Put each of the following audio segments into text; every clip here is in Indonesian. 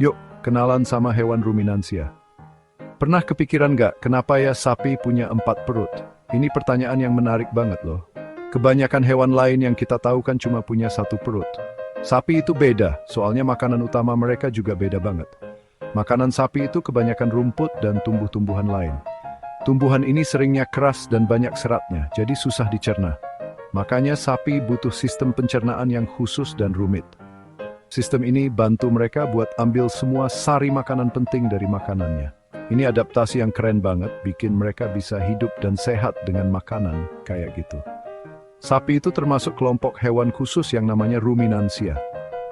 Yuk, kenalan sama hewan ruminansia. Pernah kepikiran nggak kenapa ya sapi punya 4 perut? Ini pertanyaan yang menarik banget loh. Kebanyakan hewan lain yang kita tahu kan cuma punya 1 perut. Sapi itu beda, soalnya makanan utama mereka juga beda banget. Makanan sapi itu kebanyakan rumput dan tumbuh-tumbuhan lain. Tumbuhan ini seringnya keras dan banyak seratnya, jadi susah dicerna. Makanya sapi butuh sistem pencernaan yang khusus dan rumit. Sistem ini bantu mereka buat ambil semua sari makanan penting dari makanannya. Ini adaptasi yang keren banget, bikin mereka bisa hidup dan sehat dengan makanan kayak gitu. Sapi itu termasuk kelompok hewan khusus yang namanya ruminansia.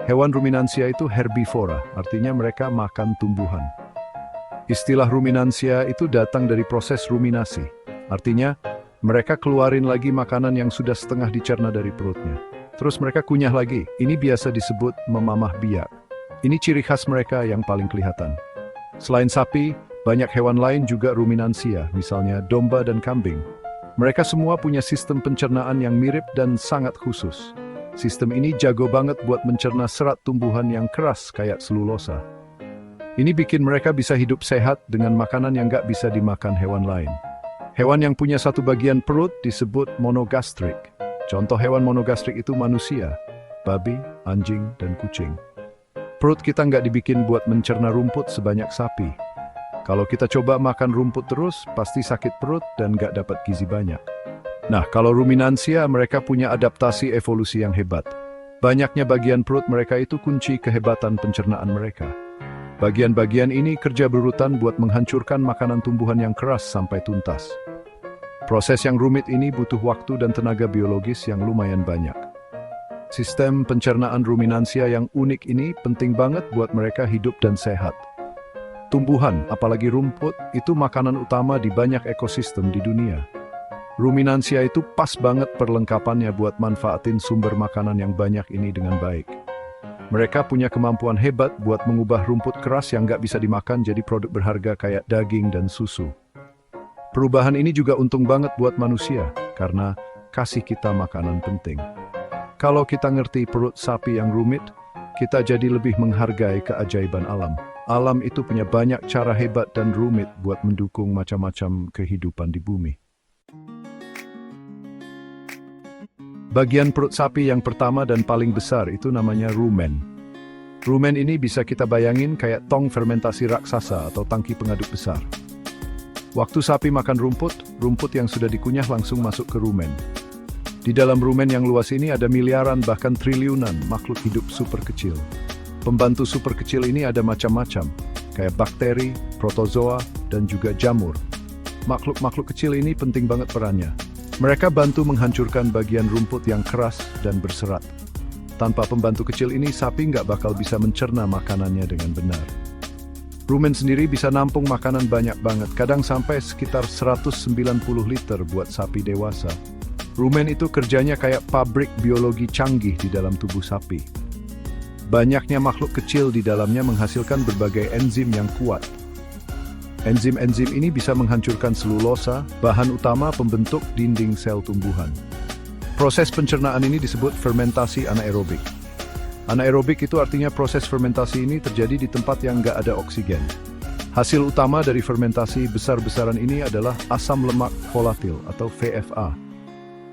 Hewan ruminansia itu herbivora, artinya mereka makan tumbuhan. Istilah ruminansia itu datang dari proses ruminasi. Artinya, mereka keluarin lagi makanan yang sudah setengah dicerna dari perutnya. Terus mereka kunyah lagi. Ini biasa disebut memamah biak. Ini ciri khas mereka yang paling kelihatan. Selain sapi, banyak hewan lain juga ruminansia, misalnya domba dan kambing. Mereka semua punya sistem pencernaan yang mirip dan sangat khusus. Sistem ini jago banget buat mencerna serat tumbuhan yang keras kayak selulosa. Ini bikin mereka bisa hidup sehat dengan makanan yang nggak bisa dimakan hewan lain. Hewan yang punya satu bagian perut disebut monogastrik. Contoh hewan monogastrik itu manusia, babi, anjing, dan kucing. Perut kita nggak dibikin buat mencerna rumput sebanyak sapi. Kalau kita coba makan rumput terus, pasti sakit perut dan nggak dapat gizi banyak. Nah, kalau ruminansia, mereka punya adaptasi evolusi yang hebat. Banyaknya bagian perut mereka itu kunci kehebatan pencernaan mereka. Bagian-bagian ini kerja berurutan buat menghancurkan makanan tumbuhan yang keras sampai tuntas. Proses yang rumit ini butuh waktu dan tenaga biologis yang lumayan banyak. Sistem pencernaan ruminansia yang unik ini penting banget buat mereka hidup dan sehat. Tumbuhan, apalagi rumput, itu makanan utama di banyak ekosistem di dunia. Ruminansia itu pas banget perlengkapannya buat manfaatin sumber makanan yang banyak ini dengan baik. Mereka punya kemampuan hebat buat mengubah rumput keras yang nggak bisa dimakan jadi produk berharga kayak daging dan susu. Perubahan ini juga untung banget buat manusia, karena kasih kita makanan penting. Kalau kita ngerti perut sapi yang rumit, kita jadi lebih menghargai keajaiban alam. Alam itu punya banyak cara hebat dan rumit buat mendukung macam-macam kehidupan di bumi. Bagian perut sapi yang pertama dan paling besar itu namanya rumen. Rumen ini bisa kita bayangin kayak tong fermentasi raksasa atau tangki pengaduk besar. Waktu sapi makan rumput, rumput yang sudah dikunyah langsung masuk ke rumen. Di dalam rumen yang luas ini ada miliaran bahkan triliunan makhluk hidup super kecil. Pembantu super kecil ini ada macam-macam, kayak bakteri, protozoa, dan juga jamur. Makhluk-makhluk kecil ini penting banget perannya. Mereka bantu menghancurkan bagian rumput yang keras dan berserat. Tanpa pembantu kecil ini, sapi nggak bakal bisa mencerna makanannya dengan benar. Rumen sendiri bisa nampung makanan banyak banget, kadang sampai sekitar 190 liter buat sapi dewasa. Rumen itu kerjanya kayak pabrik biologi canggih di dalam tubuh sapi. Banyaknya makhluk kecil di dalamnya menghasilkan berbagai enzim yang kuat. Enzim-enzim ini bisa menghancurkan selulosa, bahan utama pembentuk dinding sel tumbuhan. Proses pencernaan ini disebut fermentasi anaerobik. Anaerobik itu artinya proses fermentasi ini terjadi di tempat yang nggak ada oksigen. Hasil utama dari fermentasi besar-besaran ini adalah asam lemak volatil atau VFA.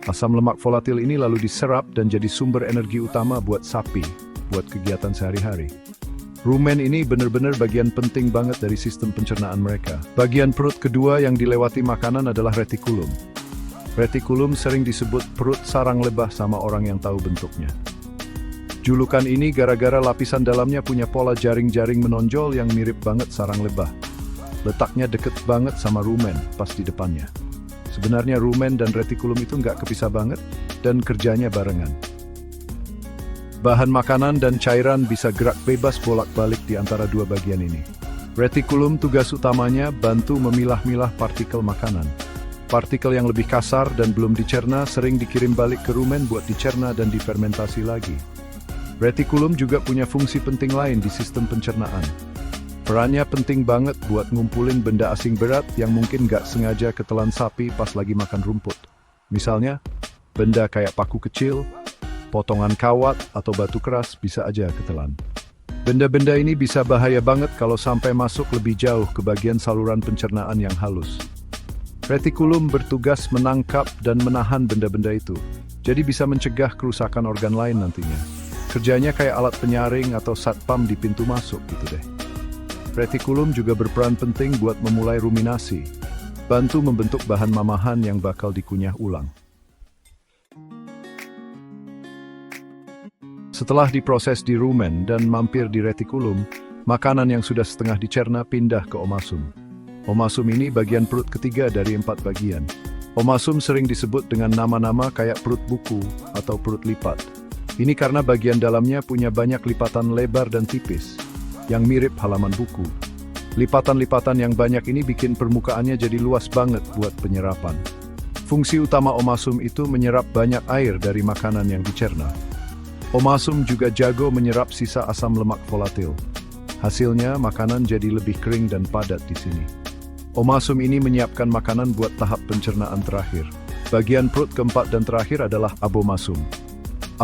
Asam lemak volatil ini lalu diserap dan jadi sumber energi utama buat sapi, buat kegiatan sehari-hari. Rumen ini benar-benar bagian penting banget dari sistem pencernaan mereka. Bagian perut kedua yang dilewati makanan adalah retikulum. Retikulum sering disebut perut sarang lebah sama orang yang tahu bentuknya. Julukan ini gara-gara lapisan dalamnya punya pola jaring-jaring menonjol yang mirip banget sarang lebah. Letaknya deket banget sama rumen, pas di depannya. Sebenarnya rumen dan retikulum itu nggak kepisah banget, dan kerjanya barengan. Bahan makanan dan cairan bisa gerak bebas bolak-balik di antara dua bagian ini. Retikulum tugas utamanya bantu memilah-milah partikel makanan. Partikel yang lebih kasar dan belum dicerna sering dikirim balik ke rumen buat dicerna dan difermentasi lagi. Retikulum juga punya fungsi penting lain di sistem pencernaan. Perannya penting banget buat ngumpulin benda asing berat yang mungkin nggak sengaja ketelan sapi pas lagi makan rumput. Misalnya, benda kayak paku kecil, Potongan kawat atau batu keras bisa aja ketelan. Benda-benda ini bisa bahaya banget kalau sampai masuk lebih jauh ke bagian saluran pencernaan yang halus. Retikulum bertugas menangkap dan menahan benda-benda itu, jadi bisa mencegah kerusakan organ lain nantinya. Kerjanya kayak alat penyaring atau satpam di pintu masuk gitu deh. Retikulum juga berperan penting buat memulai ruminasi, bantu membentuk bahan mamahan yang bakal dikunyah ulang. Setelah diproses di rumen dan mampir di retikulum, makanan yang sudah setengah dicerna pindah ke omasum. Omasum ini bagian perut ketiga dari 4 bagian. Omasum sering disebut dengan nama-nama kayak perut buku atau perut lipat. Ini karena bagian dalamnya punya banyak lipatan lebar dan tipis, yang mirip halaman buku. Lipatan-lipatan yang banyak ini bikin permukaannya jadi luas banget buat penyerapan. Fungsi utama omasum itu menyerap banyak air dari makanan yang dicerna. Omasum juga jago menyerap sisa asam lemak volatil. Hasilnya, makanan jadi lebih kering dan padat di sini. Omasum ini menyiapkan makanan buat tahap pencernaan terakhir. Bagian perut keempat dan terakhir adalah abomasum.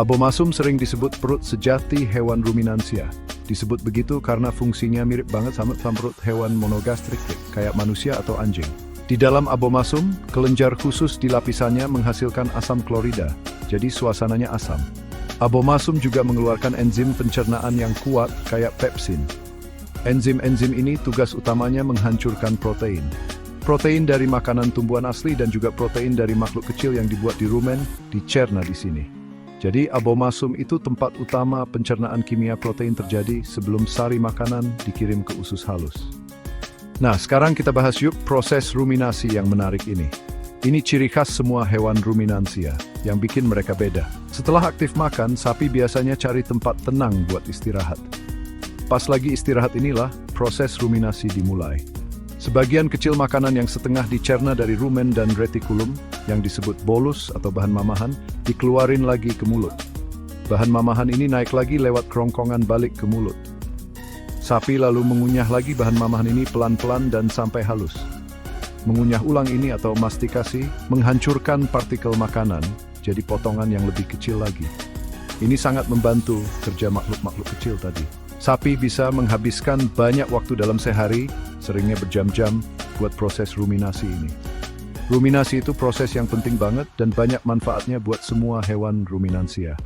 Abomasum sering disebut perut sejati hewan ruminansia. Disebut begitu karena fungsinya mirip banget sama perut hewan monogastrik, kayak manusia atau anjing. Di dalam abomasum, kelenjar khusus di lapisannya menghasilkan asam klorida, jadi suasananya asam. Abomasum juga mengeluarkan enzim pencernaan yang kuat kayak pepsin. Enzim-enzim ini tugas utamanya menghancurkan protein. Protein dari makanan tumbuhan asli dan juga protein dari makhluk kecil yang dibuat di rumen dicerna di sini. Jadi abomasum itu tempat utama pencernaan kimia protein terjadi sebelum sari makanan dikirim ke usus halus. Nah, sekarang kita bahas yuk proses ruminasi yang menarik ini. Ini ciri khas semua hewan ruminansia, yang bikin mereka beda. Setelah aktif makan, sapi biasanya cari tempat tenang buat istirahat. Pas lagi istirahat inilah, proses ruminasi dimulai. Sebagian kecil makanan yang setengah dicerna dari rumen dan retikulum, yang disebut bolus atau bahan mamahan, dikeluarin lagi ke mulut. Bahan mamahan ini naik lagi lewat kerongkongan balik ke mulut. Sapi lalu mengunyah lagi bahan mamahan ini pelan-pelan dan sampai halus. Mengunyah ulang ini atau mastikasi menghancurkan partikel makanan jadi potongan yang lebih kecil lagi. Ini sangat membantu kerja makhluk-makhluk kecil tadi. Sapi bisa menghabiskan banyak waktu dalam sehari, seringnya berjam-jam, buat proses ruminasi ini. Ruminasi itu proses yang penting banget dan banyak manfaatnya buat semua hewan ruminansia.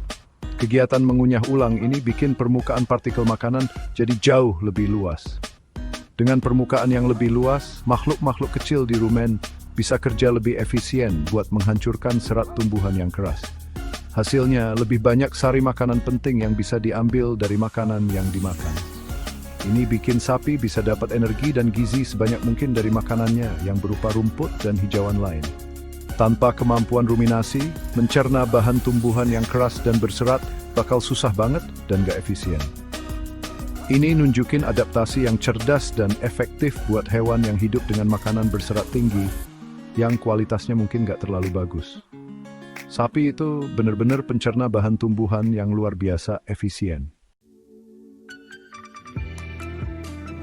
Kegiatan mengunyah ulang ini bikin permukaan partikel makanan jadi jauh lebih luas. Dengan permukaan yang lebih luas, makhluk-makhluk kecil di rumen bisa kerja lebih efisien buat menghancurkan serat tumbuhan yang keras. Hasilnya, lebih banyak sari makanan penting yang bisa diambil dari makanan yang dimakan. Ini bikin sapi bisa dapat energi dan gizi sebanyak mungkin dari makanannya yang berupa rumput dan hijauan lain. Tanpa kemampuan ruminasi, mencerna bahan tumbuhan yang keras dan berserat bakal susah banget dan gak efisien. Ini nunjukin adaptasi yang cerdas dan efektif buat hewan yang hidup dengan makanan berserat tinggi, yang kualitasnya mungkin gak terlalu bagus. Sapi itu benar-benar pencerna bahan tumbuhan yang luar biasa efisien.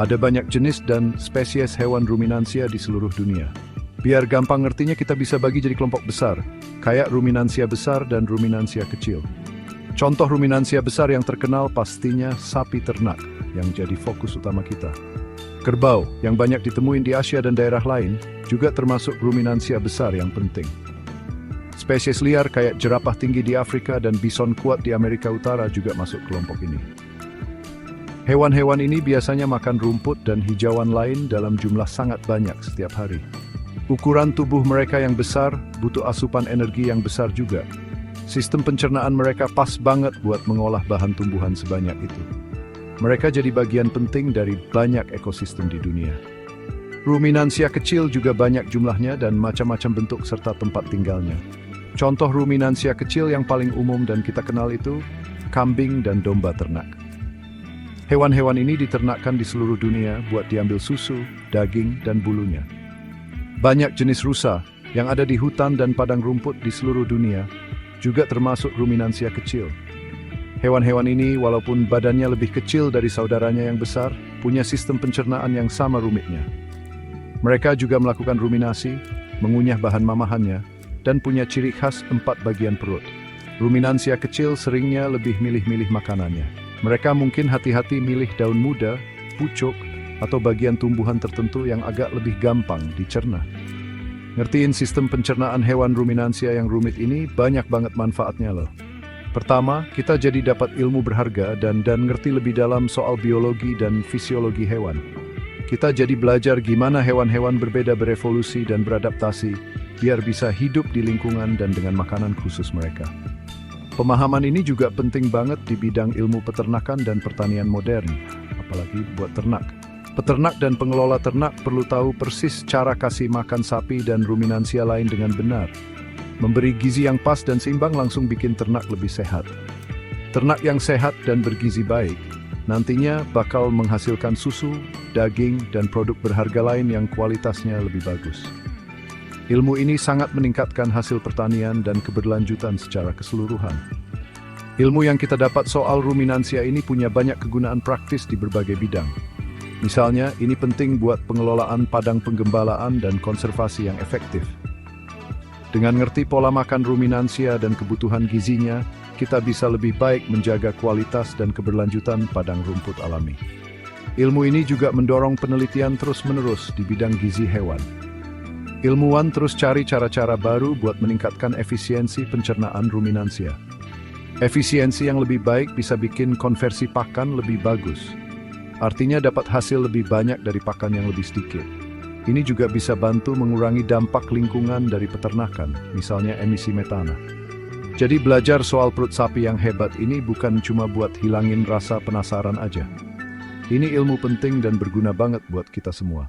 Ada banyak jenis dan spesies hewan ruminansia di seluruh dunia. Biar gampang ngertinya kita bisa bagi jadi kelompok besar, kayak ruminansia besar dan ruminansia kecil. Contoh ruminansia besar yang terkenal pastinya sapi ternak, yang jadi fokus utama kita. Kerbau, yang banyak ditemuin di Asia dan daerah lain, juga termasuk ruminansia besar yang penting. Spesies liar kayak jerapah tinggi di Afrika dan bison kuat di Amerika Utara juga masuk kelompok ini. Hewan-hewan ini biasanya makan rumput dan hijauan lain dalam jumlah sangat banyak setiap hari. Ukuran tubuh mereka yang besar butuh asupan energi yang besar juga. Sistem pencernaan mereka pas banget buat mengolah bahan tumbuhan sebanyak itu. Mereka jadi bagian penting dari banyak ekosistem di dunia. Ruminansia kecil juga banyak jumlahnya dan macam-macam bentuk serta tempat tinggalnya. Contoh ruminansia kecil yang paling umum dan kita kenal itu kambing dan domba ternak. Hewan-hewan ini diternakkan di seluruh dunia buat diambil susu, daging, dan bulunya. Banyak jenis rusa yang ada di hutan dan padang rumput di seluruh dunia juga termasuk ruminansia kecil. Hewan-hewan ini walaupun badannya lebih kecil dari saudaranya yang besar, punya sistem pencernaan yang sama rumitnya. Mereka juga melakukan ruminasi, mengunyah bahan mamahannya, dan punya ciri khas 4 bagian perut. Ruminansia kecil seringnya lebih milih-milih makanannya. Mereka mungkin hati-hati milih daun muda, pucuk, atau bagian tumbuhan tertentu yang agak lebih gampang dicerna. Ngertiin sistem pencernaan hewan ruminansia yang rumit ini banyak banget manfaatnya loh. Pertama, kita jadi dapat ilmu berharga dan ngerti lebih dalam soal biologi dan fisiologi hewan. Kita jadi belajar gimana hewan-hewan berbeda berevolusi dan beradaptasi biar bisa hidup di lingkungan dan dengan makanan khusus mereka. Pemahaman ini juga penting banget di bidang ilmu peternakan dan pertanian modern, apalagi buat ternak. Peternak dan pengelola ternak perlu tahu persis cara kasih makan sapi dan ruminansia lain dengan benar. Memberi gizi yang pas dan seimbang langsung bikin ternak lebih sehat. Ternak yang sehat dan bergizi baik nantinya bakal menghasilkan susu, daging, dan produk berharga lain yang kualitasnya lebih bagus. Ilmu ini sangat meningkatkan hasil pertanian dan keberlanjutan secara keseluruhan. Ilmu yang kita dapat soal ruminansia ini punya banyak kegunaan praktis di berbagai bidang. Misalnya, ini penting buat pengelolaan padang penggembalaan dan konservasi yang efektif. Dengan ngerti pola makan ruminansia dan kebutuhan gizinya, kita bisa lebih baik menjaga kualitas dan keberlanjutan padang rumput alami. Ilmu ini juga mendorong penelitian terus-menerus di bidang gizi hewan. Ilmuwan terus cari cara-cara baru buat meningkatkan efisiensi pencernaan ruminansia. Efisiensi yang lebih baik bisa bikin konversi pakan lebih bagus. Artinya dapat hasil lebih banyak dari pakan yang lebih sedikit. Ini juga bisa bantu mengurangi dampak lingkungan dari peternakan, misalnya emisi metana. Jadi belajar soal perut sapi yang hebat ini bukan cuma buat hilangin rasa penasaran aja. Ini ilmu penting dan berguna banget buat kita semua.